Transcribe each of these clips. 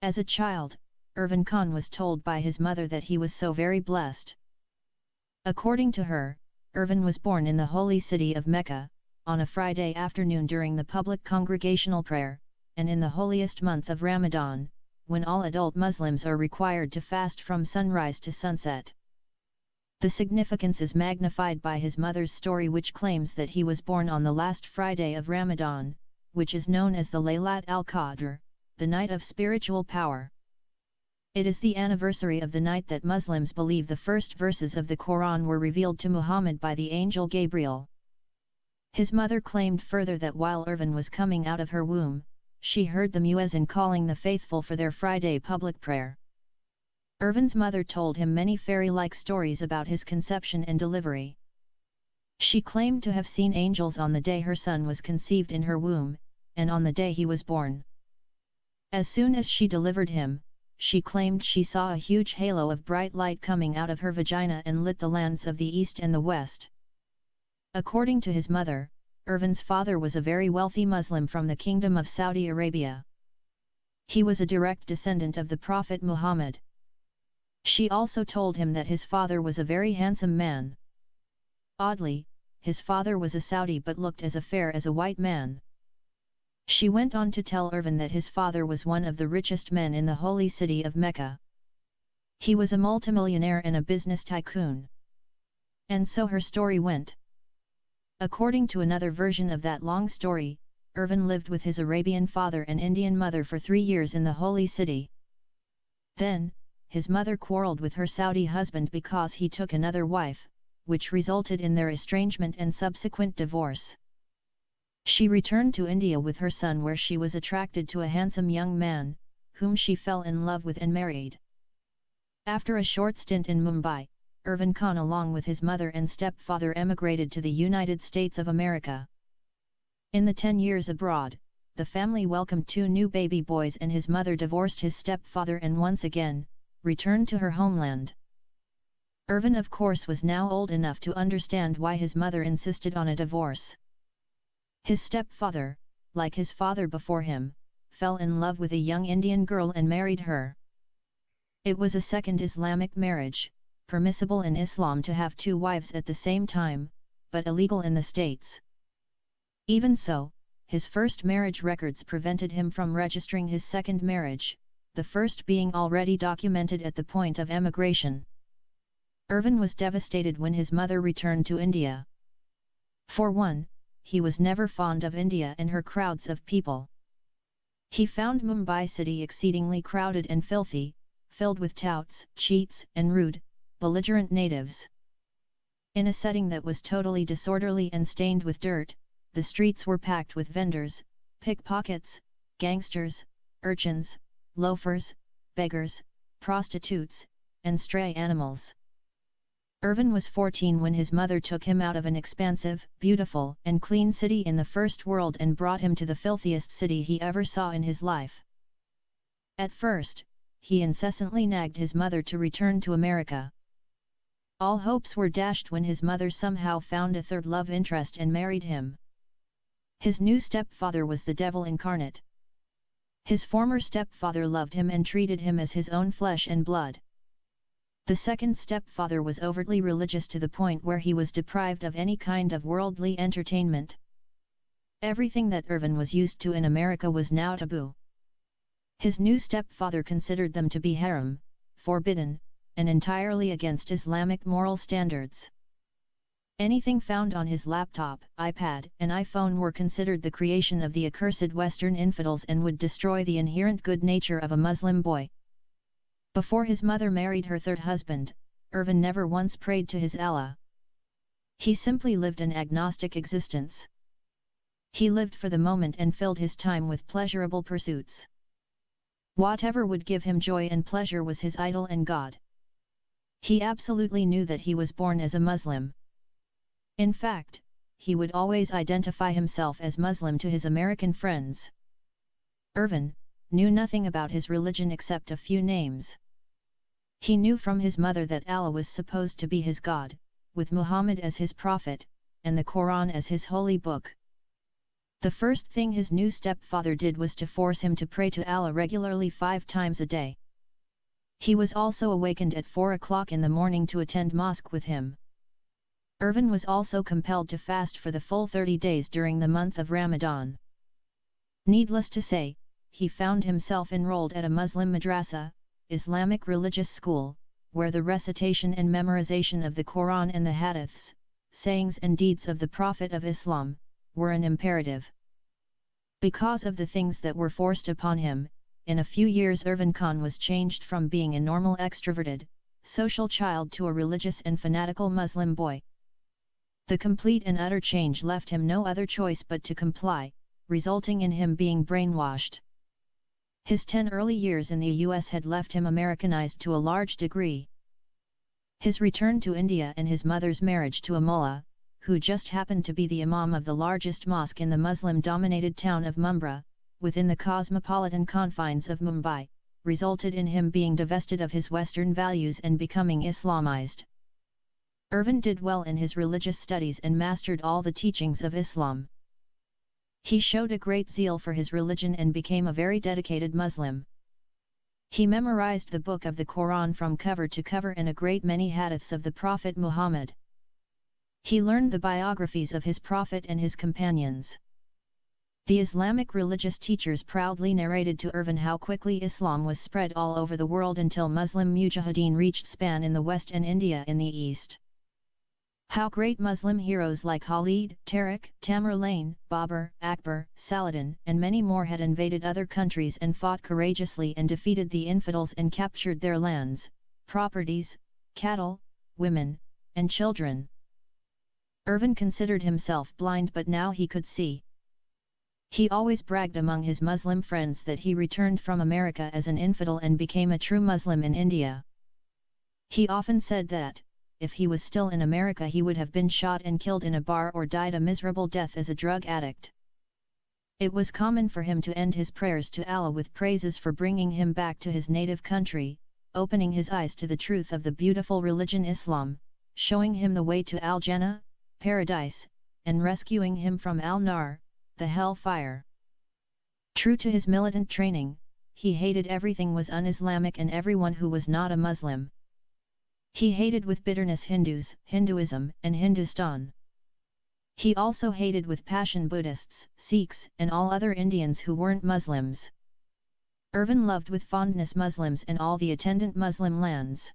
As a child, Irfan Khan was told by his mother that he was so very blessed. According to her, Irfan was born in the holy city of Mecca, on a Friday afternoon during the public congregational prayer, and in the holiest month of Ramadan, when all adult Muslims are required to fast from sunrise to sunset. The significance is magnified by his mother's story, which claims that he was born on the last Friday of Ramadan, which is known as the Laylat al-Qadr, the night of spiritual power. It is the anniversary of the night that Muslims believe the first verses of the Quran were revealed to Muhammad by the angel Gabriel. His mother claimed further that while Irfan was coming out of her womb, she heard the muezzin calling the faithful for their Friday public prayer. Irfan's mother told him many fairy-like stories about his conception and delivery. She claimed to have seen angels on the day her son was conceived in her womb, and on the day he was born. As soon as she delivered him, she claimed she saw a huge halo of bright light coming out of her vagina and lit the lands of the east and the west. According to his mother, Irfan's father was a very wealthy Muslim from the Kingdom of Saudi Arabia. He was a direct descendant of the Prophet Muhammad. She also told him that his father was a very handsome man. Oddly, his father was a Saudi but looked as fair as a white man. She went on to tell Irfan that his father was one of the richest men in the holy city of Mecca. He was a multimillionaire and a business tycoon. And so her story went. According to another version of that long story, Irfan lived with his Arabian father and Indian mother for 3 years in the holy city. Then, his mother quarreled with her Saudi husband because he took another wife, which resulted in their estrangement and subsequent divorce. She returned to India with her son, where she was attracted to a handsome young man, whom she fell in love with and married. After a short stint in Mumbai, Irfan Khan along with his mother and stepfather emigrated to the United States of America. In the 10 years abroad, the family welcomed 2 new baby boys, and his mother divorced his stepfather and once again, returned to her homeland. Irfan, of course, was now old enough to understand why his mother insisted on a divorce. His stepfather, like his father before him, fell in love with a young Indian girl and married her. It was a second Islamic marriage, permissible in Islam to have 2 wives at the same time, but illegal in the States. Even so, his first marriage records prevented him from registering his second marriage, the first being already documented at the point of emigration. Irfan was devastated when his mother returned to India. For one, he was never fond of India and her crowds of people. He found Mumbai city exceedingly crowded and filthy, filled with touts, cheats, and rude, belligerent natives. In a setting that was totally disorderly and stained with dirt, the streets were packed with vendors, pickpockets, gangsters, urchins, loafers, beggars, prostitutes, and stray animals. Irfan was 14 when his mother took him out of an expansive, beautiful, and clean city in the first world and brought him to the filthiest city he ever saw in his life. At first, he incessantly nagged his mother to return to America. All hopes were dashed when his mother somehow found a third love interest and married him. His new stepfather was the devil incarnate. His former stepfather loved him and treated him as his own flesh and blood. The second stepfather was overtly religious to the point where he was deprived of any kind of worldly entertainment. Everything that Irfan was used to in America was now taboo. His new stepfather considered them to be haram, forbidden, and entirely against Islamic moral standards. Anything found on his laptop, iPad, and iPhone were considered the creation of the accursed Western infidels and would destroy the inherent good nature of a Muslim boy. Before his mother married her third husband, Irfan never once prayed to his Allah. He simply lived an agnostic existence. He lived for the moment and filled his time with pleasurable pursuits. Whatever would give him joy and pleasure was his idol and God. He absolutely knew that he was born as a Muslim. In fact, he would always identify himself as Muslim to his American friends. Irfan knew nothing about his religion except a few names. He knew from his mother that Allah was supposed to be his God, with Muhammad as his prophet, and the Quran as his holy book. The first thing his new stepfather did was to force him to pray to Allah regularly 5 times a day. He was also awakened at 4 o'clock in the morning to attend mosque with him. Irvin was also compelled to fast for the full 30 days during the month of Ramadan. Needless to say, he found himself enrolled at a Muslim madrasa, Islamic religious school, where the recitation and memorization of the Quran and the Hadiths, sayings and deeds of the Prophet of Islam, were an imperative. Because of the things that were forced upon him, in a few years Irvin Khan was changed from being a normal extroverted, social child to a religious and fanatical Muslim boy. The complete and utter change left him no other choice but to comply, resulting in him being brainwashed. His 10 early years in the US had left him Americanized to a large degree. His return to India and his mother's marriage to a mullah, who just happened to be the imam of the largest mosque in the Muslim-dominated town of Mumbai, within the cosmopolitan confines of Mumbai, resulted in him being divested of his Western values and becoming Islamized. Irvin did well in his religious studies and mastered all the teachings of Islam. He showed a great zeal for his religion and became a very dedicated Muslim. He memorized the book of the Quran from cover to cover and a great many hadiths of the Prophet Muhammad. He learned the biographies of his Prophet and his companions. The Islamic religious teachers proudly narrated to Irvin how quickly Islam was spread all over the world until Muslim mujahideen reached Spain in the west and India in the east. How great Muslim heroes like Khalid, Tariq, Tamerlane, Babur, Akbar, Saladin, and many more had invaded other countries and fought courageously and defeated the infidels and captured their lands, properties, cattle, women, and children. Irvin considered himself blind, but now he could see. He always bragged among his Muslim friends that he returned from America as an infidel and became a true Muslim in India. He often said that, if he was still in America, he would have been shot and killed in a bar or died a miserable death as a drug addict. It was common for him to end his prayers to Allah with praises for bringing him back to his native country, opening his eyes to the truth of the beautiful religion Islam, showing him the way to Al-Jannah, paradise, and rescuing him from Al-Nar, the hell-fire. True to his militant training, he hated everything was un-Islamic and everyone who was not a Muslim. He hated with bitterness Hindus, Hinduism, and Hindustan. He also hated with passion Buddhists, Sikhs, and all other Indians who weren't Muslims. Irvin loved with fondness Muslims and all the attendant Muslim lands.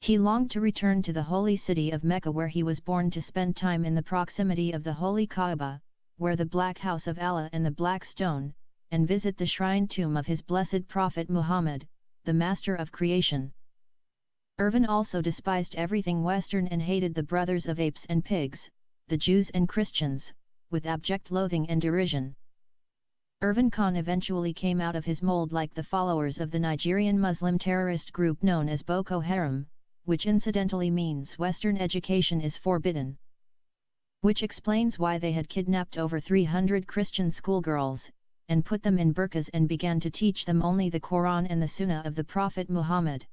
He longed to return to the holy city of Mecca, where he was born, to spend time in the proximity of the holy Kaaba, where the black house of Allah and the black stone, and visit the shrine tomb of his blessed Prophet Muhammad, the master of creation. Irvin also despised everything Western and hated the brothers of apes and pigs, the Jews and Christians, with abject loathing and derision. Irvin Khan eventually came out of his mold like the followers of the Nigerian Muslim terrorist group known as Boko Haram, which incidentally means Western education is forbidden. Which explains why they had kidnapped over 300 Christian schoolgirls, and put them in burqas and began to teach them only the Quran and the Sunnah of the Prophet Muhammad.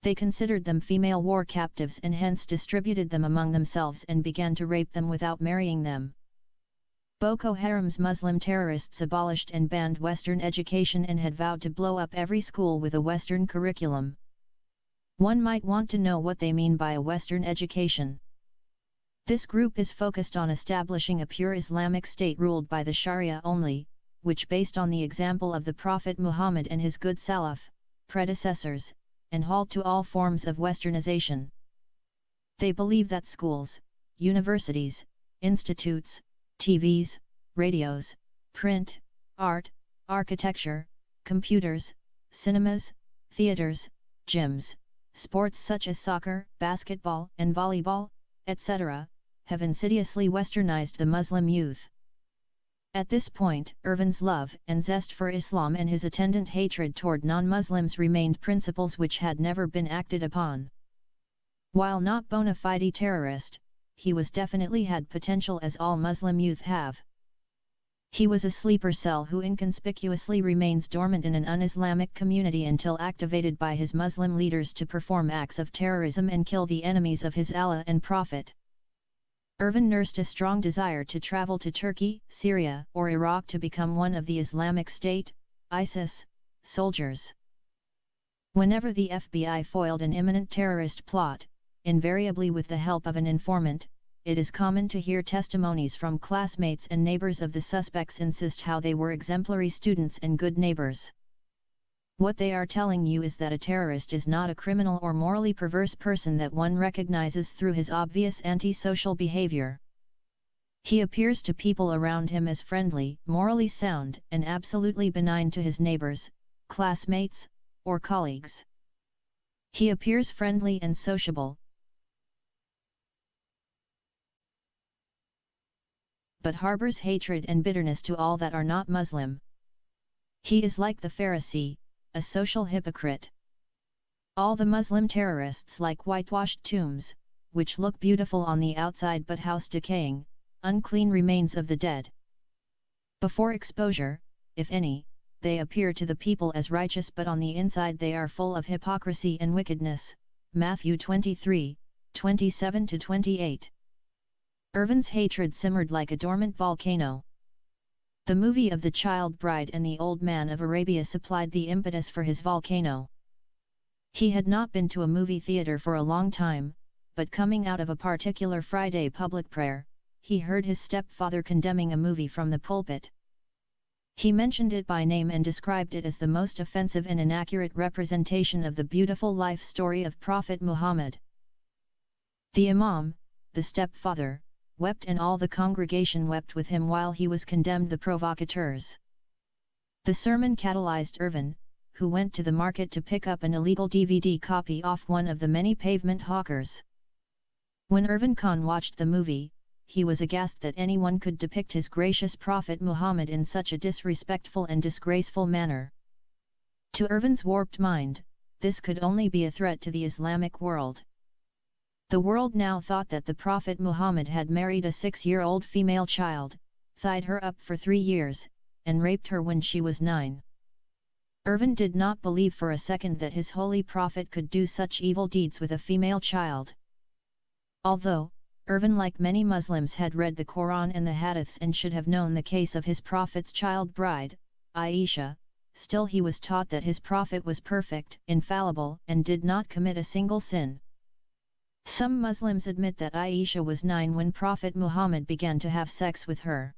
They considered them female war captives and hence distributed them among themselves and began to rape them without marrying them. Boko Haram's Muslim terrorists abolished and banned Western education and had vowed to blow up every school with a Western curriculum. One might want to know what they mean by a Western education. This group is focused on establishing a pure Islamic state ruled by the Sharia only, which based on the example of the Prophet Muhammad and his good Salaf, predecessors, and halt to all forms of westernization. They believe that schools, universities, institutes, TVs, radios, print, art, architecture, computers, cinemas, theaters, gyms, sports such as soccer, basketball, and volleyball, etc., have insidiously westernized the Muslim youth. At this point, Irvin's love and zest for Islam and his attendant hatred toward non-Muslims remained principles which had never been acted upon. While not bona fide terrorist, he was definitely had potential as all Muslim youth have. He was a sleeper cell who inconspicuously remains dormant in an un-Islamic community until activated by his Muslim leaders to perform acts of terrorism and kill the enemies of his Allah and Prophet. Irvin nursed a strong desire to travel to Turkey, Syria, or Iraq to become one of the Islamic State, ISIS, soldiers. Whenever the FBI foiled an imminent terrorist plot, invariably with the help of an informant, it is common to hear testimonies from classmates and neighbors of the suspects insist how they were exemplary students and good neighbors. What they are telling you is that a terrorist is not a criminal or morally perverse person that one recognizes through his obvious antisocial behavior. He appears to people around him as friendly, morally sound, and absolutely benign to his neighbors, classmates, or colleagues. He appears friendly and sociable, but harbors hatred and bitterness to all that are not Muslim. He is like the Pharisee, a social hypocrite. All the Muslim terrorists like whitewashed tombs, which look beautiful on the outside but house decaying, unclean remains of the dead. Before exposure, if any, they appear to the people as righteous, but on the inside they are full of hypocrisy and wickedness. Matthew 23, 27-28. Irvin's hatred simmered like a dormant volcano. The movie of The Child Bride and The Old Man of Arabia supplied the impetus for his volcano. He had not been to a movie theater for a long time, but coming out of a particular Friday public prayer, he heard his stepfather condemning a movie from the pulpit. He mentioned it by name and described it as the most offensive and inaccurate representation of the beautiful life story of Prophet Muhammad. The Imam, the stepfather, wept, and all the congregation wept with him while he was condemned the provocateurs. The sermon catalyzed Irvin, who went to the market to pick up an illegal DVD copy off one of the many pavement hawkers. When Irvin Khan watched the movie, he was aghast that anyone could depict his gracious Prophet Muhammad in such a disrespectful and disgraceful manner. To Irvin's warped mind, this could only be a threat to the Islamic world. The world now thought that the Prophet Muhammad had married a 6-year-old female child, tied her up for 3 years, and raped her when she was 9. Irvin did not believe for a second that his holy prophet could do such evil deeds with a female child. Although, Irvin, like many Muslims, had read the Quran and the Hadiths and should have known the case of his prophet's child bride, Aisha, still he was taught that his prophet was perfect, infallible, and did not commit a single sin. Some Muslims admit that Aisha was 9 when Prophet Muhammad began to have sex with her.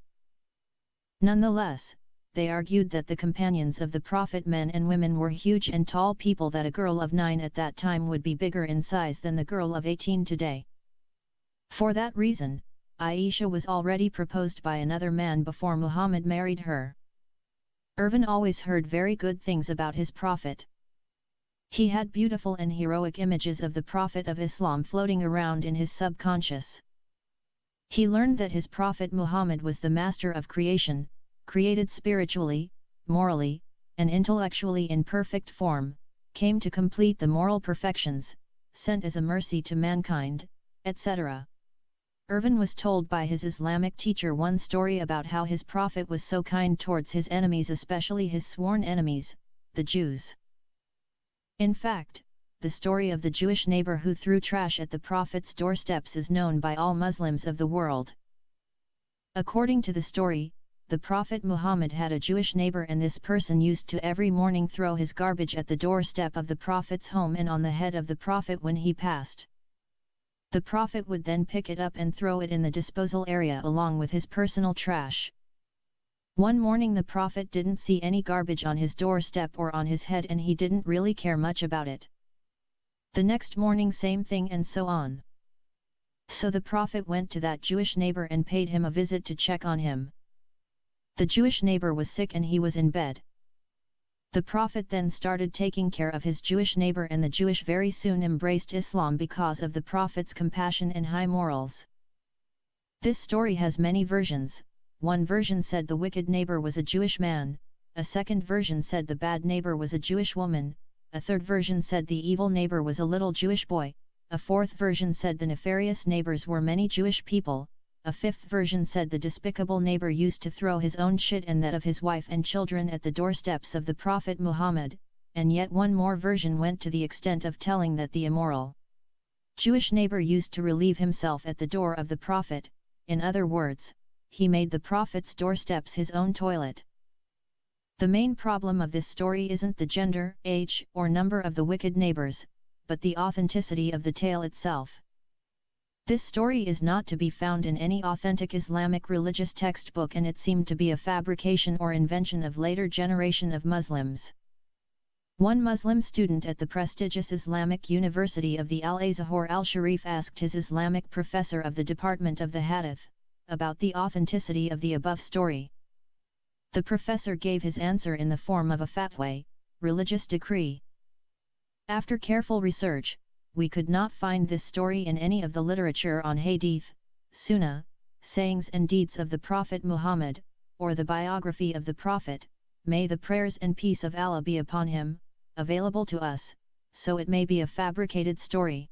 Nonetheless, they argued that the companions of the Prophet, men and women, were huge and tall people, that a girl of 9 at that time would be bigger in size than the girl of 18 today. For that reason, Aisha was already proposed by another man before Muhammad married her. Irvin always heard very good things about his prophet. He had beautiful and heroic images of the Prophet of Islam floating around in his subconscious. He learned that his Prophet Muhammad was the master of creation, created spiritually, morally, and intellectually in perfect form, came to complete the moral perfections, sent as a mercy to mankind, etc. Irvin was told by his Islamic teacher one story about how his prophet was so kind towards his enemies, especially his sworn enemies, the Jews. In fact, the story of the Jewish neighbor who threw trash at the Prophet's doorsteps is known by all Muslims of the world. According to the story, the Prophet Muhammad had a Jewish neighbor, and this person used to every morning throw his garbage at the doorstep of the Prophet's home and on the head of the Prophet when he passed. The Prophet would then pick it up and throw it in the disposal area along with his personal trash. One morning the Prophet didn't see any garbage on his doorstep or on his head, and he didn't really care much about it. The next morning same thing, and so on. So the Prophet went to that Jewish neighbor and paid him a visit to check on him. The Jewish neighbor was sick and he was in bed. The Prophet then started taking care of his Jewish neighbor, and the Jewish very soon embraced Islam because of the Prophet's compassion and high morals. This story has many versions. One version said the wicked neighbor was a Jewish man, a second version said the bad neighbor was a Jewish woman, a third version said the evil neighbor was a little Jewish boy, a fourth version said the nefarious neighbors were many Jewish people, a fifth version said the despicable neighbor used to throw his own shit and that of his wife and children at the doorsteps of the Prophet Muhammad, and yet one more version went to the extent of telling that the immoral Jewish neighbor used to relieve himself at the door of the prophet, in other words, he made the prophet's doorsteps his own toilet. The main problem of this story isn't the gender, age, or number of the wicked neighbors, but the authenticity of the tale itself. This story is not to be found in any authentic Islamic religious textbook, and it seemed to be a fabrication or invention of later generation of Muslims. One Muslim student at the prestigious Islamic University of the Al-Azhar al-Sharif asked his Islamic professor of the Department of the Hadith about the authenticity of the above story. The professor gave his answer in the form of a fatwa, religious decree. After careful research, we could not find this story in any of the literature on Hadith, Sunnah, sayings and deeds of the Prophet Muhammad, or the biography of the Prophet, may the prayers and peace of Allah be upon him, available to us, so it may be a fabricated story.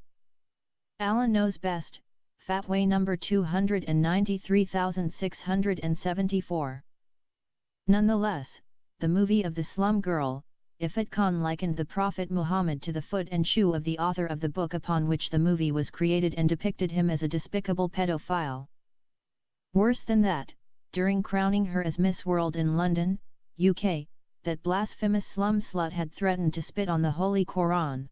Allah knows best. Fatwa number 293674. Nonetheless, the movie of the slum girl, Ifat Khan likened the Prophet Muhammad to the foot and shoe of the author of the book upon which the movie was created and depicted him as a despicable pedophile. Worse than that, during crowning her as Miss World in London, UK, that blasphemous slum slut had threatened to spit on the Holy Quran.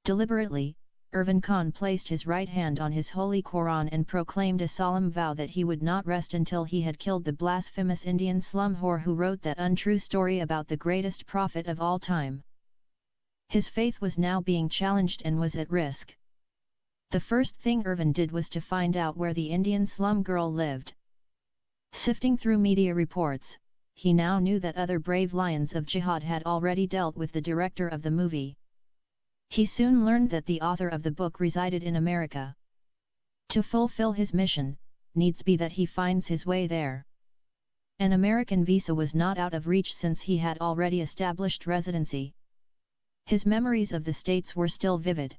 Deliberately, Irfan Khan placed his right hand on his Holy Quran and proclaimed a solemn vow that he would not rest until he had killed the blasphemous Indian slum whore who wrote that untrue story about the greatest prophet of all time. His faith was now being challenged and was at risk. The first thing Irfan did was to find out where the Indian slum girl lived. Sifting through media reports, he now knew that other brave lions of jihad had already dealt with the director of the movie. He soon learned that the author of the book resided in America. To fulfill his mission, needs be that he finds his way there. An American visa was not out of reach since he had already established residency. His memories of the States were still vivid.